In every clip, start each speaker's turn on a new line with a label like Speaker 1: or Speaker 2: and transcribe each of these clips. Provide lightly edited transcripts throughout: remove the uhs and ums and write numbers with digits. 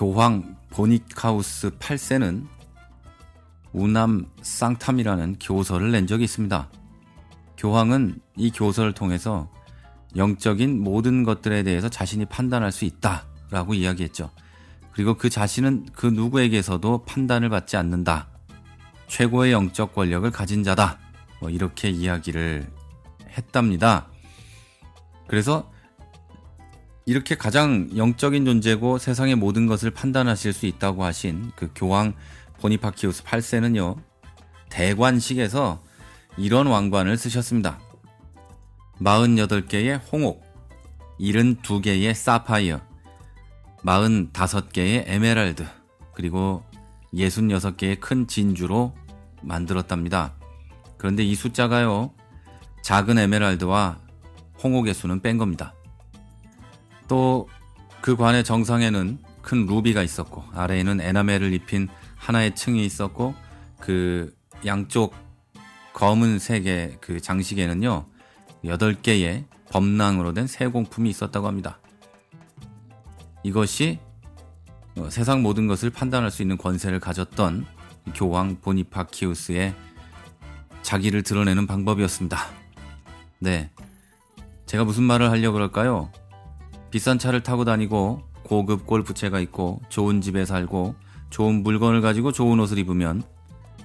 Speaker 1: 교황 보니카우스 8세는 우남 쌍탐이라는 교서를 낸 적이 있습니다. 교황은 이 교서를 통해서 영적인 모든 것들에 대해서 자신이 판단할 수 있다라고 이야기했죠. 그리고 그 자신은 그 누구에게서도 판단을 받지 않는다. 최고의 영적 권력을 가진 자다. 이렇게 이야기를 했답니다. 그래서 이렇게 가장 영적인 존재고 세상의 모든 것을 판단하실 수 있다고 하신 그 교황 보니파키우스 8세는요. 대관식에서 이런 왕관을 쓰셨습니다. 48개의 홍옥, 72개의 사파이어, 45개의 에메랄드, 그리고 66개의 큰 진주로 만들었답니다. 그런데 이 숫자가요, 작은 에메랄드와 홍옥의 수는 뺀 겁니다. 또 그 관의 정상에는 큰 루비가 있었고, 아래에는 에나멜을 입힌 하나의 층이 있었고, 그 양쪽 검은색의 그 장식에는요, 8개의 범랑으로 된 세공품이 있었다고 합니다. 이것이 세상 모든 것을 판단할 수 있는 권세를 가졌던 교황 보니파키우스의 자기를 드러내는 방법이었습니다. 네, 제가 무슨 말을 하려고 그럴까요? 비싼 차를 타고 다니고 고급 골프채가 있고 좋은 집에 살고 좋은 물건을 가지고 좋은 옷을 입으면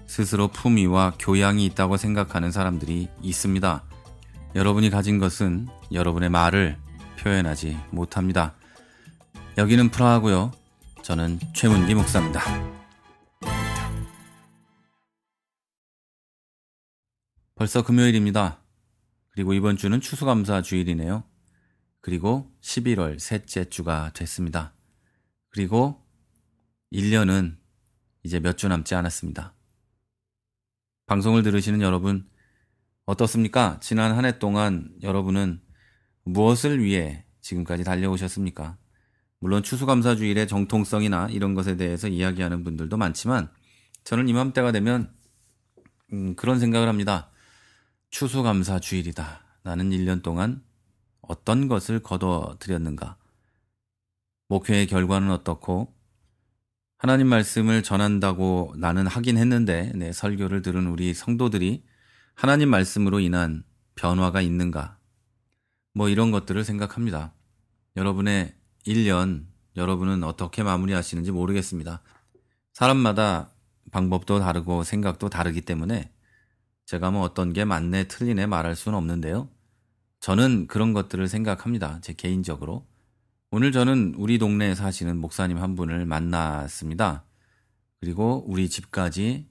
Speaker 1: 스스로 품위와 교양이 있다고 생각하는 사람들이 있습니다. 여러분이 가진 것은 여러분의 말을 표현하지 못합니다. 여기는 프라하고요. 저는 최문기 목사입니다. 벌써 금요일입니다. 그리고 이번 주는 추수감사 주일이네요. 그리고 11월 셋째 주가 됐습니다. 그리고 1년은 이제 몇 주 남지 않았습니다. 방송을 들으시는 여러분 어떻습니까? 지난 한 해 동안 여러분은 무엇을 위해 지금까지 달려오셨습니까? 물론 추수감사주일의 정통성이나 이런 것에 대해서 이야기하는 분들도 많지만 저는 이맘때가 되면 그런 생각을 합니다. 추수감사주일이다. 나는 1년 동안 어떤 것을 거둬들였는가? 목회의 결과는 어떻고 하나님 말씀을 전한다고 나는 하긴 했는데 내 설교를 들은 우리 성도들이 하나님 말씀으로 인한 변화가 있는가? 이런 것들을 생각합니다. 여러분의 1년, 여러분은 어떻게 마무리하시는지 모르겠습니다. 사람마다 방법도 다르고 생각도 다르기 때문에 제가 어떤 게 맞네 틀리네 말할 수는 없는데요. 저는 그런 것들을 생각합니다. 제 개인적으로. 오늘 저는 우리 동네에 사시는 목사님 한 분을 만났습니다. 그리고 우리 집까지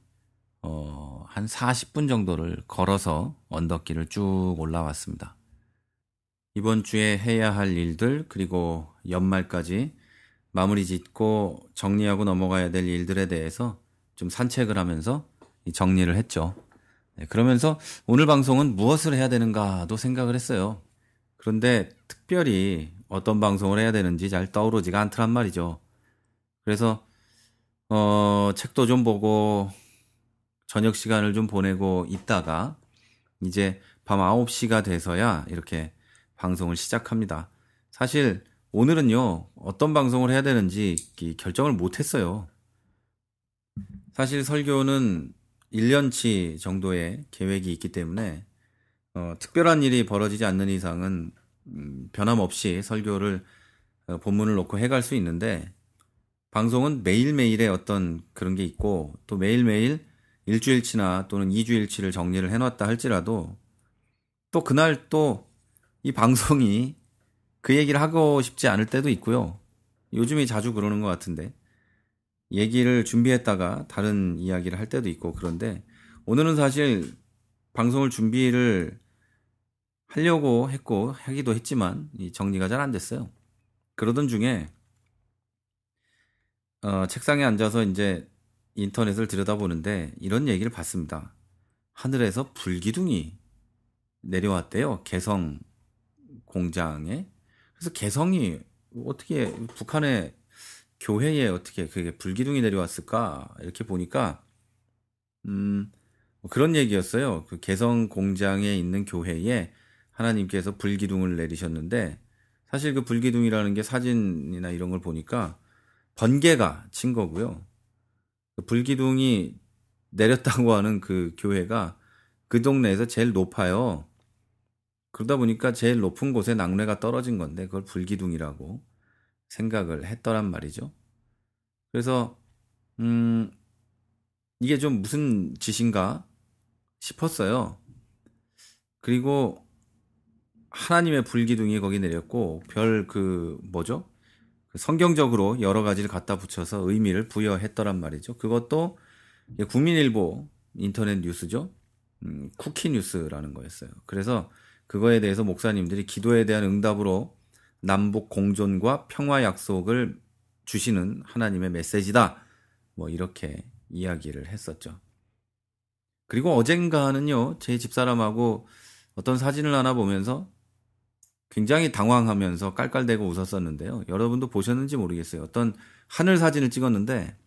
Speaker 1: 한 40분 정도를 걸어서 언덕길을 쭉 올라왔습니다. 이번 주에 해야 할 일들 그리고 연말까지 마무리 짓고 정리하고 넘어가야 될 일들에 대해서 좀 산책을 하면서 정리를 했죠. 그러면서 오늘 방송은 무엇을 해야 되는가도 생각을 했어요. 그런데 특별히 어떤 방송을 해야 되는지 잘 떠오르지가 않더란 말이죠. 그래서 책도 좀 보고 저녁 시간을 좀 보내고 있다가 이제 밤 9시가 돼서야 이렇게 방송을 시작합니다. 사실 오늘은요, 어떤 방송을 해야 되는지 결정을 못했어요. 사실 설교는 1년치 정도의 계획이 있기 때문에 특별한 일이 벌어지지 않는 이상은 변함없이 설교를 본문을 놓고 해갈 수 있는데 방송은 매일매일의 어떤 그런 게 있고 또 매일매일 일주일치나 또는 2주일치를 정리를 해놨다 할지라도 또 그날 또 이 방송이 그 얘기를 하고 싶지 않을 때도 있고요. 요즘이 자주 그러는 것 같은데 얘기를 준비했다가 다른 이야기를 할 때도 있고 그런데 오늘은 사실 방송을 준비를 하려고 했고 하기도 했지만 정리가 잘 안 됐어요. 그러던 중에 책상에 앉아서 이제 인터넷을 들여다보는데 이런 얘기를 봤습니다. 하늘에서 불기둥이 내려왔대요. 개성 공장에. 그래서 개성이 어떻게 북한의 교회에 어떻게 그게 불기둥이 내려왔을까 이렇게 보니까 그런 얘기였어요. 그 개성 공장에 있는 교회에 하나님께서 불기둥을 내리셨는데 사실 그 불기둥이라는 게 사진이나 이런 걸 보니까 번개가 친 거고요. 그 불기둥이 내렸다고 하는 그 교회가 그 동네에서 제일 높아요. 그러다 보니까 제일 높은 곳에 낙뢰가 떨어진 건데 그걸 불기둥이라고 생각을 했더란 말이죠. 그래서 이게 좀 무슨 짓인가 싶었어요. 그리고 하나님의 불기둥이 거기 내렸고 그 성경적으로 여러 가지를 갖다 붙여서 의미를 부여했더란 말이죠. 그것도 국민일보 인터넷 뉴스죠. 쿠키 뉴스라는 거였어요. 그래서 그거에 대해서 목사님들이 기도에 대한 응답으로 남북 공존과 평화 약속을 주시는 하나님의 메시지다. 뭐 이렇게 이야기를 했었죠. 그리고 어젠가는요, 제 집사람하고 어떤 사진을 하나 보면서 굉장히 당황하면서 깔깔대고 웃었었는데요. 여러분도 보셨는지 모르겠어요. 어떤 하늘 사진을 찍었는데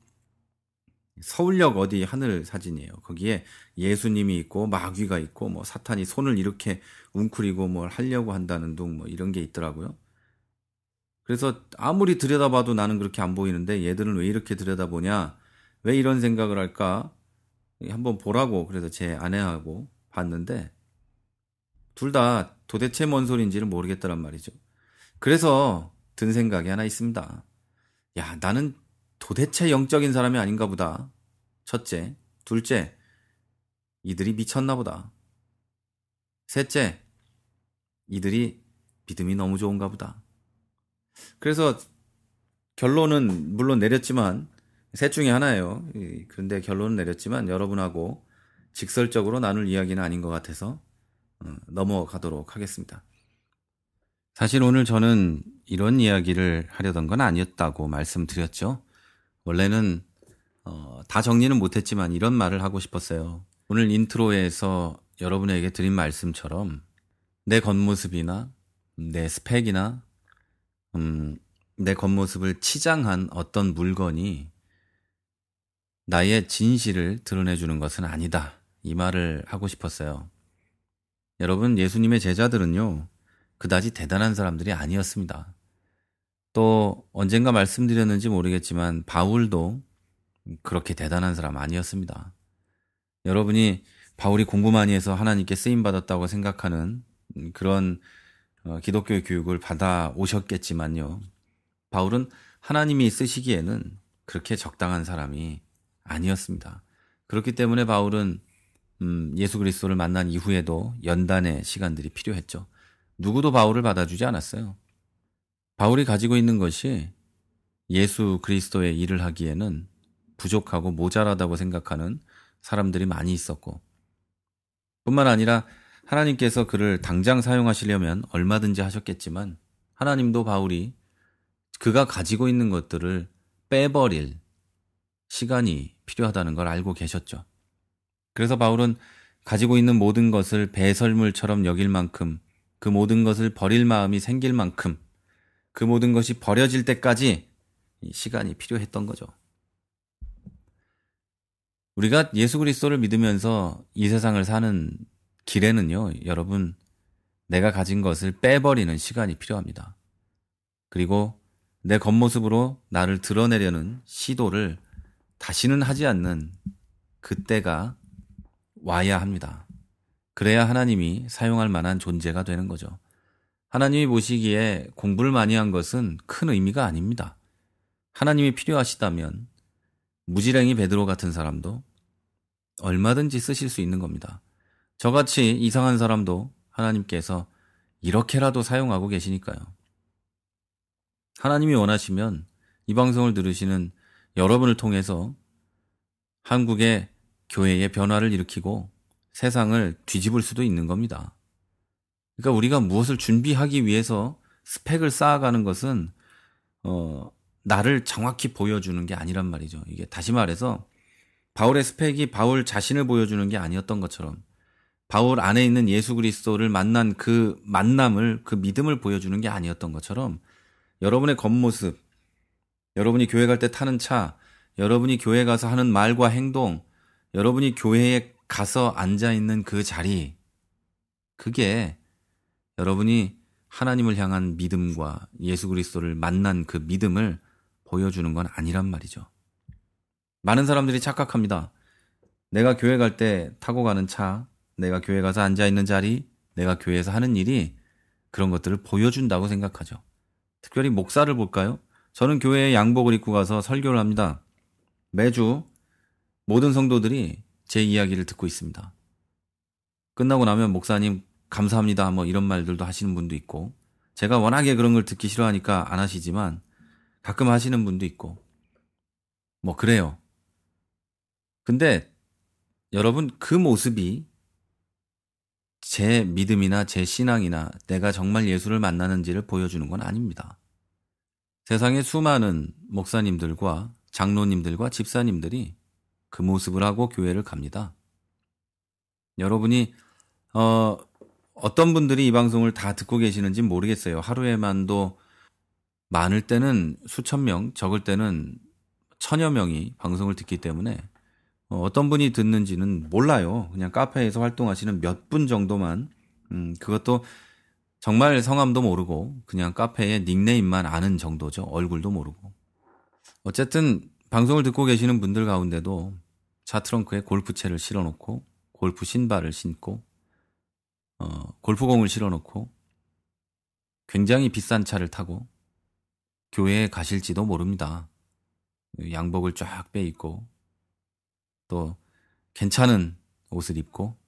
Speaker 1: 서울역 어디 하늘 사진이에요. 거기에 예수님이 있고 마귀가 있고 뭐 사탄이 손을 이렇게 웅크리고 뭘 하려고 한다는 둥 뭐 이런 게 있더라고요. 그래서 아무리 들여다봐도 나는 그렇게 안 보이는데 얘들은 왜 이렇게 들여다보냐? 왜 이런 생각을 할까? 한번 보라고 그래서 제 아내하고 봤는데 둘 다 도대체 뭔 소리인지를 모르겠더란 말이죠. 그래서 든 생각이 하나 있습니다. 야, 나는 도대체 영적인 사람이 아닌가 보다. 첫째. 둘째, 이들이 미쳤나 보다. 셋째, 이들이 믿음이 너무 좋은가 보다. 그래서 결론은 물론 내렸지만 셋 중에 하나예요. 그런데 결론은 내렸지만 여러분하고 직설적으로 나눌 이야기는 아닌 것 같아서 넘어가도록 하겠습니다. 사실 오늘 저는 이런 이야기를 하려던 건 아니었다고 말씀드렸죠. 원래는 다 정리는 못했지만 이런 말을 하고 싶었어요. 오늘 인트로에서 여러분에게 드린 말씀처럼 내 겉모습이나 내 스펙이나 내 겉모습을 치장한 어떤 물건이 나의 진실을 드러내주는 것은 아니다. 이 말을 하고 싶었어요. 여러분, 예수님의 제자들은요, 그다지 대단한 사람들이 아니었습니다. 또 언젠가 말씀드렸는지 모르겠지만 바울도 그렇게 대단한 사람 아니었습니다. 여러분이 바울이 공부 많이 해서 하나님께 쓰임받았다고 생각하는 그런 기독교 교육을 받아 오셨겠지만요. 바울은 하나님이 쓰시기에는 그렇게 적당한 사람이 아니었습니다. 그렇기 때문에 바울은 예수 그리스도를 만난 이후에도 연단의 시간들이 필요했죠. 누구도 바울을 받아주지 않았어요. 바울이 가지고 있는 것이 예수 그리스도의 일을 하기에는 부족하고 모자라다고 생각하는 사람들이 많이 있었고 뿐만 아니라 하나님께서 그를 당장 사용하시려면 얼마든지 하셨겠지만 하나님도 바울이 그가 가지고 있는 것들을 빼버릴 시간이 필요하다는 걸 알고 계셨죠. 그래서 바울은 가지고 있는 모든 것을 배설물처럼 여길 만큼 그 모든 것을 버릴 마음이 생길 만큼 그 모든 것이 버려질 때까지 시간이 필요했던 거죠. 우리가 예수 그리스도를 믿으면서 이 세상을 사는 길에는요, 여러분, 내가 가진 것을 빼버리는 시간이 필요합니다. 그리고 내 겉모습으로 나를 드러내려는 시도를 다시는 하지 않는 그때가 와야 합니다. 그래야 하나님이 사용할 만한 존재가 되는 거죠. 하나님이 보시기에 공부를 많이 한 것은 큰 의미가 아닙니다. 하나님이 필요하시다면 무지랭이 베드로 같은 사람도 얼마든지 쓰실 수 있는 겁니다. 저같이 이상한 사람도 하나님께서 이렇게라도 사용하고 계시니까요. 하나님이 원하시면 이 방송을 들으시는 여러분을 통해서 한국의 교회의 변화를 일으키고 세상을 뒤집을 수도 있는 겁니다. 그러니까 우리가 무엇을 준비하기 위해서 스펙을 쌓아가는 것은 나를 정확히 보여주는 게 아니란 말이죠. 이게 다시 말해서 바울의 스펙이 바울 자신을 보여주는 게 아니었던 것처럼 바울 안에 있는 예수 그리스도를 만난 그 만남을, 그 믿음을 보여주는 게 아니었던 것처럼 여러분의 겉모습, 여러분이 교회 갈 때 타는 차, 여러분이 교회 가서 하는 말과 행동, 여러분이 교회에 가서 앉아있는 그 자리, 그게 여러분이 하나님을 향한 믿음과 예수 그리스도를 만난 그 믿음을 보여주는 건 아니란 말이죠. 많은 사람들이 착각합니다. 내가 교회 갈 때 타고 가는 차, 내가 교회 가서 앉아있는 자리, 내가 교회에서 하는 일이 그런 것들을 보여준다고 생각하죠. 특별히 목사를 볼까요? 저는 교회에 양복을 입고 가서 설교를 합니다. 매주 모든 성도들이 제 이야기를 듣고 있습니다. 끝나고 나면 목사님 감사합니다 뭐 이런 말들도 하시는 분도 있고, 제가 워낙에 그런 걸 듣기 싫어하니까 안 하시지만 가끔 하시는 분도 있고 뭐 그래요. 근데 여러분, 그 모습이 제 믿음이나 제 신앙이나 내가 정말 예수를 만나는지를 보여주는 건 아닙니다. 세상에 수많은 목사님들과 장로님들과 집사님들이 그 모습을 하고 교회를 갑니다. 여러분이 어떤 분들이 이 방송을 다 듣고 계시는지 모르겠어요. 하루에만도 많을 때는 수천 명, 적을 때는 천여 명이 방송을 듣기 때문에 어떤 분이 듣는지는 몰라요. 그냥 카페에서 활동하시는 몇 분 정도만, 그것도 정말 성함도 모르고 그냥 카페의 닉네임만 아는 정도죠. 얼굴도 모르고. 어쨌든 방송을 듣고 계시는 분들 가운데도 차 트렁크에 골프채를 실어놓고 골프 신발을 신고 골프공을 실어놓고 굉장히 비싼 차를 타고 교회에 가실지도 모릅니다. 양복을 쫙 빼입고 또 괜찮은 옷을 입고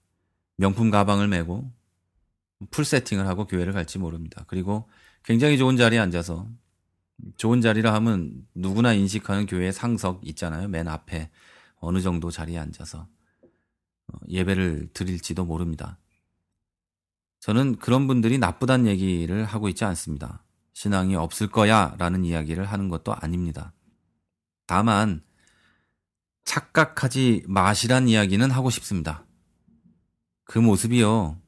Speaker 1: 명품 가방을 메고 풀 세팅을 하고 교회를 갈지 모릅니다. 그리고 굉장히 좋은 자리에 앉아서, 좋은 자리라 하면 누구나 인식하는 교회의 상석 있잖아요. 맨 앞에 어느 정도 자리에 앉아서 예배를 드릴지도 모릅니다. 저는 그런 분들이 나쁘다는 얘기를 하고 있지 않습니다. 신앙이 없을 거야 라는 이야기를 하는 것도 아닙니다. 다만 착각하지 마시란 이야기는 하고 싶습니다. 그 모습이요,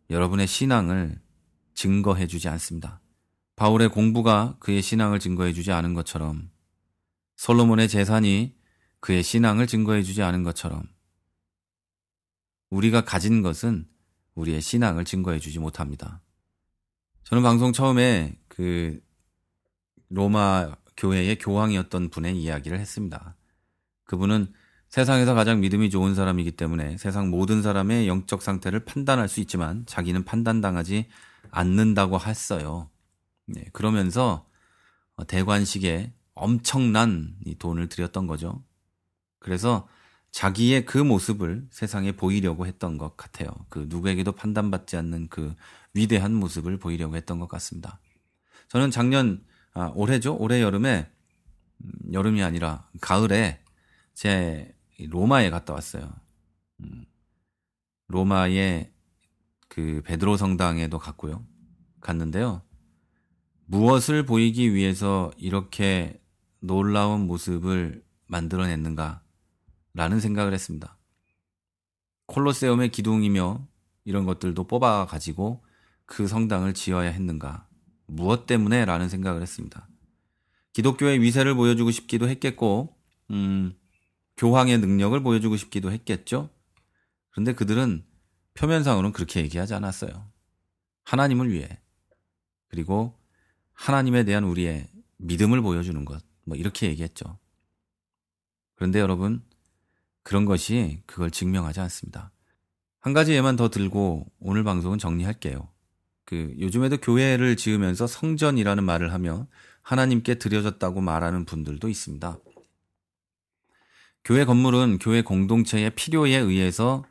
Speaker 1: 여러분의 신앙을 증거해주지 않습니다. 바울의 공부가 그의 신앙을 증거해주지 않은 것처럼, 솔로몬의 재산이 그의 신앙을 증거해주지 않은 것처럼, 우리가 가진 것은 우리의 신앙을 증거해주지 못합니다. 저는 방송 처음에 그 로마 교회의 교황이었던 분의 이야기를 했습니다. 그분은 세상에서 가장 믿음이 좋은 사람이기 때문에 세상 모든 사람의 영적 상태를 판단할 수 있지만 자기는 판단당하지 않는다고 했어요. 네, 그러면서 대관식에 엄청난 돈을 들였던 거죠. 그래서 자기의 그 모습을 세상에 보이려고 했던 것 같아요. 그 누구에게도 판단받지 않는 그 위대한 모습을 보이려고 했던 것 같습니다. 저는 올해죠? 올해 여름에, 여름이 아니라 가을에 제 로마에 갔다 왔어요. 로마의 그 베드로 성당에도 갔는데요. 무엇을 보이기 위해서 이렇게 놀라운 모습을 만들어냈는가 라는 생각을 했습니다. 콜로세움의 기둥이며 이런 것들도 뽑아가지고 그 성당을 지어야 했는가, 무엇 때문에 라는 생각을 했습니다. 기독교의 위세를 보여주고 싶기도 했겠고 교황의 능력을 보여주고 싶기도 했겠죠. 그런데 그들은 표면상으로는 그렇게 얘기하지 않았어요. 하나님을 위해, 그리고 하나님에 대한 우리의 믿음을 보여주는 것, 뭐 이렇게 얘기했죠. 그런데 여러분, 그런 것이 그걸 증명하지 않습니다. 한 가지 예만 더 들고 오늘 방송은 정리할게요. 요즘에도 교회를 지으면서 성전이라는 말을 하며 하나님께 드려졌다고 말하는 분들도 있습니다. 교회 건물은 교회 공동체의 필요에 의해서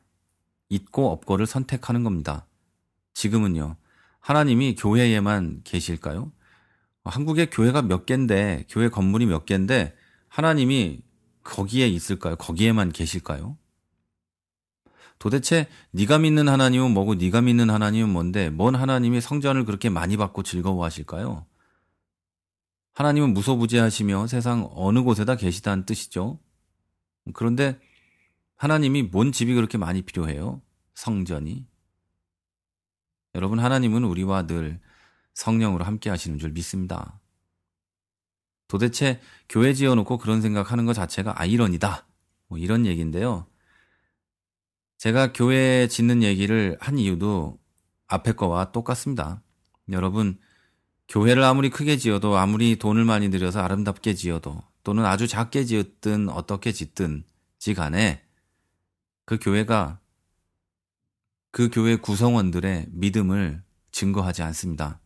Speaker 1: 있고 없고를 선택하는 겁니다. 지금은요, 하나님이 교회에만 계실까요? 한국에 교회가 몇 개인데, 교회 건물이 몇 개인데 하나님이 거기에 있을까요? 거기에만 계실까요? 도대체 네가 믿는 하나님은 뭐고 네가 믿는 하나님은 뭔데, 뭔 하나님이 성전을 그렇게 많이 받고 즐거워하실까요? 하나님은 무소부재하시며 세상 어느 곳에다 계시다는 뜻이죠. 그런데 하나님이 뭔 집이 그렇게 많이 필요해요? 성전이. 여러분, 하나님은 우리와 늘 성령으로 함께 하시는 줄 믿습니다. 도대체 교회 지어놓고 그런 생각하는 것 자체가 아이러니다, 뭐 이런 얘기인데요. 제가 교회 짓는 얘기를 한 이유도 앞에 거와 똑같습니다. 여러분, 교회를 아무리 크게 지어도 아무리 돈을 많이 들여서 아름답게 지어도 또는 아주 작게 지었든 어떻게 짓든지 간에 그 교회가 그 교회 구성원들의 믿음을 증거하지 않습니다.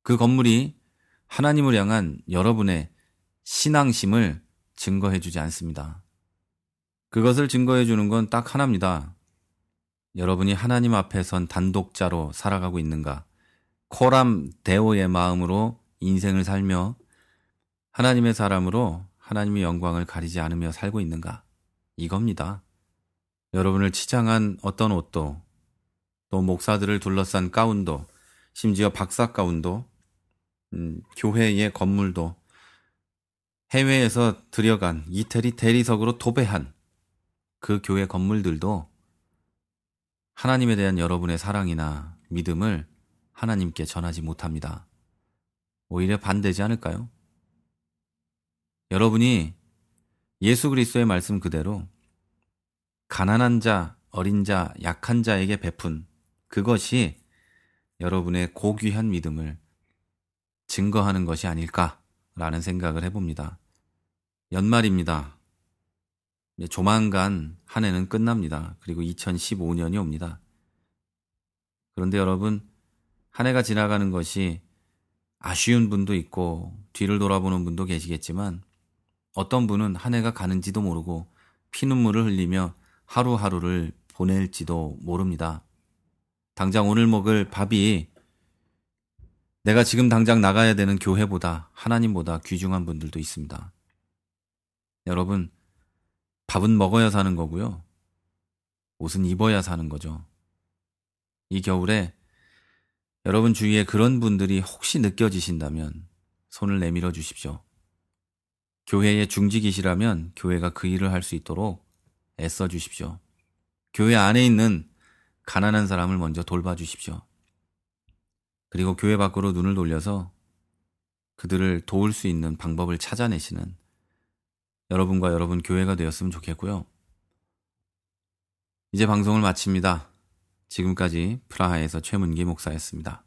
Speaker 1: 그 건물이 하나님을 향한 여러분의 신앙심을 증거해 주지 않습니다. 그것을 증거해 주는 건 딱 하나입니다. 여러분이 하나님 앞에 선 단독자로 살아가고 있는가? 코람 데오의 마음으로 인생을 살며 하나님의 사람으로 하나님의 영광을 가리지 않으며 살고 있는가? 이겁니다. 여러분을 치장한 어떤 옷도, 또 목사들을 둘러싼 가운도, 심지어 박사 가운도, 교회의 건물도, 해외에서 들여간 이태리 대리석으로 도배한 그 교회 건물들도 하나님에 대한 여러분의 사랑이나 믿음을 하나님께 전하지 못합니다. 오히려 반대지 않을까요? 여러분이 예수 그리스도의 말씀 그대로 가난한 자, 어린 자, 약한 자에게 베푼 그것이 여러분의 고귀한 믿음을 증거하는 것이 아닐까라는 생각을 해봅니다. 연말입니다. 조만간 한 해는 끝납니다. 그리고 2015년이 옵니다. 그런데 여러분, 한 해가 지나가는 것이 아쉬운 분도 있고 뒤를 돌아보는 분도 계시겠지만 어떤 분은 한 해가 가는지도 모르고 피눈물을 흘리며 하루하루를 보낼지도 모릅니다. 당장 오늘 먹을 밥이 내가 지금 당장 나가야 되는 교회보다 하나님보다 귀중한 분들도 있습니다. 여러분, 밥은 먹어야 사는 거고요. 옷은 입어야 사는 거죠. 이 겨울에 여러분 주위에 그런 분들이 혹시 느껴지신다면 손을 내밀어 주십시오. 교회의 중직이시라면 교회가 그 일을 할 수 있도록 애써 주십시오. 교회 안에 있는 가난한 사람을 먼저 돌봐 주십시오. 그리고 교회 밖으로 눈을 돌려서 그들을 도울 수 있는 방법을 찾아내시는 여러분과 여러분 교회가 되었으면 좋겠고요. 이제 방송을 마칩니다. 지금까지 프라하에서 최문기 목사였습니다.